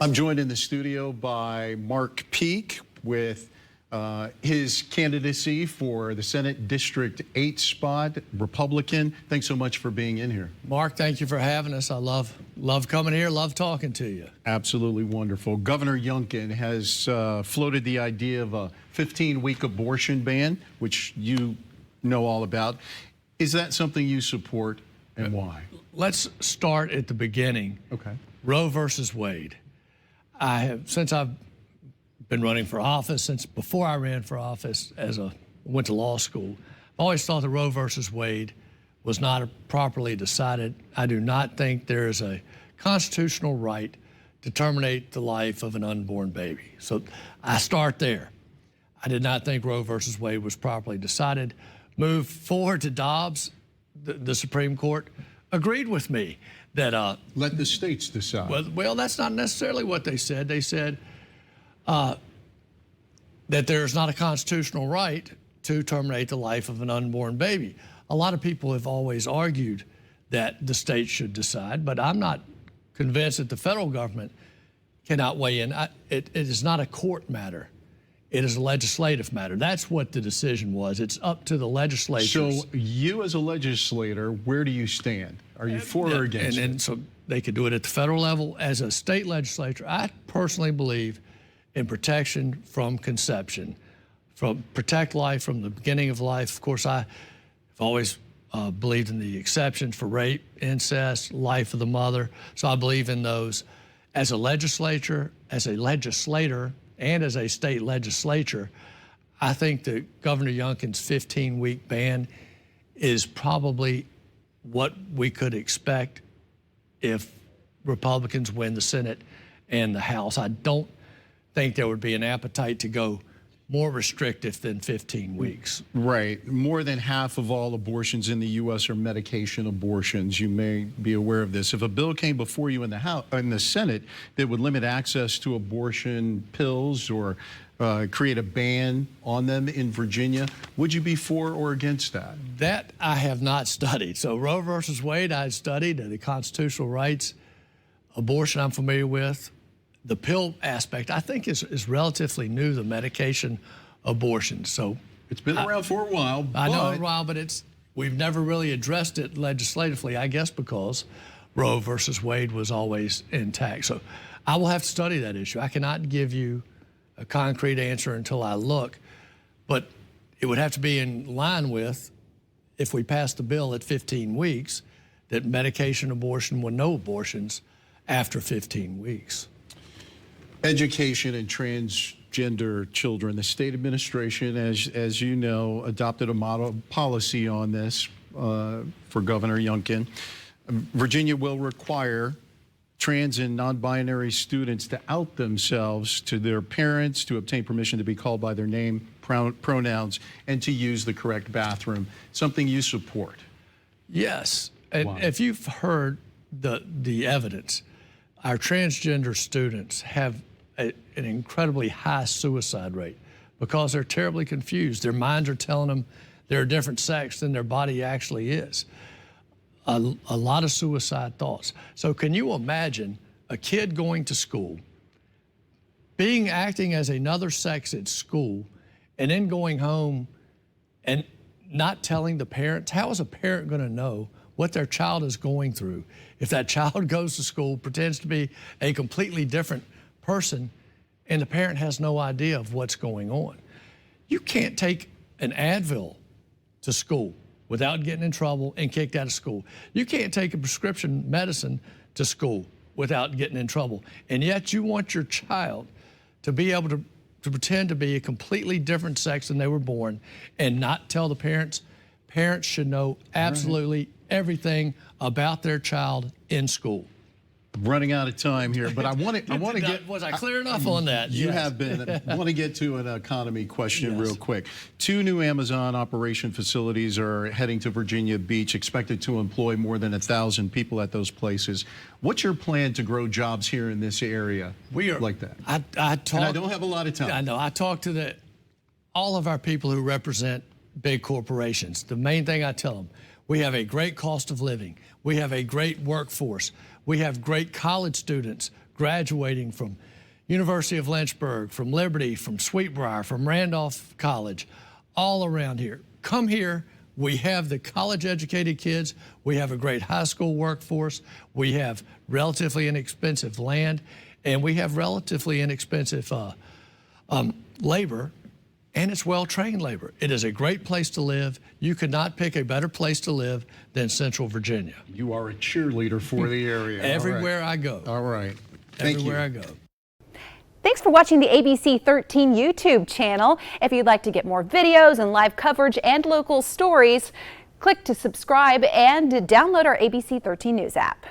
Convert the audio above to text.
I'm joined in the studio by Mark Peake with his candidacy for the Senate District 8 spot, Republican. Thanks so much for being in here. Mark, thank you for having us. I love coming here, love talking to you. Absolutely wonderful. Governor Youngkin has floated the idea of a 15-week abortion ban, which you know all about. Is that something you support, and why? Let's start at the beginning. Okay. Roe versus Wade. Since I've been running for office, since before I ran for office went to law school, I've always thought that Roe versus Wade was not properly decided. I do not think there is a constitutional right to terminate the life of an unborn baby. So I start there. I did not think Roe versus Wade was properly decided. Move forward to Dobbs, the Supreme Court agreed with me that let the states decide. Well, that's not necessarily what they said. They said that there's not a constitutional right to terminate the life of an unborn baby. A lot of people have always argued that the states should decide, but I'm not convinced that the federal government cannot weigh in. It is not a court matter. It is a legislative matter. That's what the decision was. It's up to the legislatures. So you as a legislator, where do you stand? Are you for or against it? And so they could do it at the federal level. As a state legislature, I personally believe in protection from conception, protect life from the beginning of life. Of course, I've always believed in the exceptions for rape, incest, life of the mother. So I believe in those. As a legislator, and as a state legislature, I think that Governor Youngkin's 15-week ban is probably what we could expect if Republicans win the Senate and the House. I don't think there would be an appetite to go more restrictive than 15 weeks. Right. More than half of all abortions in the U.S. are medication abortions. You may be aware of this. If a bill came before you in the Senate that would limit access to abortion pills or create a ban on them in Virginia, would you be for or against that? That I have not studied. So Roe versus Wade, I studied the constitutional rights. Abortion, I'm familiar with. The pill aspect, I think, is relatively new, the medication abortion. So it's been around for a while. I know a while, but we've never really addressed it legislatively, I guess, because Roe versus Wade was always intact. So I will have to study that issue. I cannot give you a concrete answer until I look, but it would have to be in line with, if we pass the bill at 15 weeks, that medication abortion with no abortions after 15 weeks. Education and transgender children. The state administration, as you know, adopted a model policy on this for Governor Youngkin. Virginia will require trans and non-binary students to out themselves to their parents, to obtain permission to be called by their name, pronouns, and to use the correct bathroom. Something you support? Yes. And if you've heard the evidence, our transgender students have an incredibly high suicide rate because they're terribly confused. Their minds are telling them they're a different sex than their body actually is. A lot of suicide thoughts. So can you imagine a kid going to school, acting as another sex at school, and then going home and not telling the parents? How is a parent going to know what their child is going through if that child goes to school, pretends to be a completely different person, and the parent has no idea of what's going on? You can't take an Advil to school without getting in trouble and kicked out of school. You can't take a prescription medicine to school without getting in trouble. And yet you want your child to be able to pretend to be a completely different sex than they were born and not tell the parents. Parents should know absolutely everything about their child in school. Running out of time here, but I want to get. Was I clear enough on that? You have been. I want to get to an economy question real quick. 2 new Amazon operation facilities are heading to Virginia Beach, expected to employ more than 1,000 people at those places. What's your plan to grow jobs here in this area? We are like that. I don't have a lot of time. I know. I talk to all of our people who represent big corporations. The main thing I tell them: we have a great cost of living. We have a great workforce. We have great college students, graduating from University of Lynchburg, from Liberty, from Sweetbriar, from Randolph College, all around here. Come here. We have the college-educated kids. We have a great high school workforce. We have relatively inexpensive land, and we have relatively inexpensive labor, and it's well-trained labor. It is a great place to live. You could not pick a better place to live than Central Virginia. You are a cheerleader for the area. Everywhere I go. All right. Thank Everywhere you. I go. Thanks for watching the ABC 13 YouTube channel. If you'd like to get more videos and live coverage and local stories, click to subscribe and download our ABC 13 News app.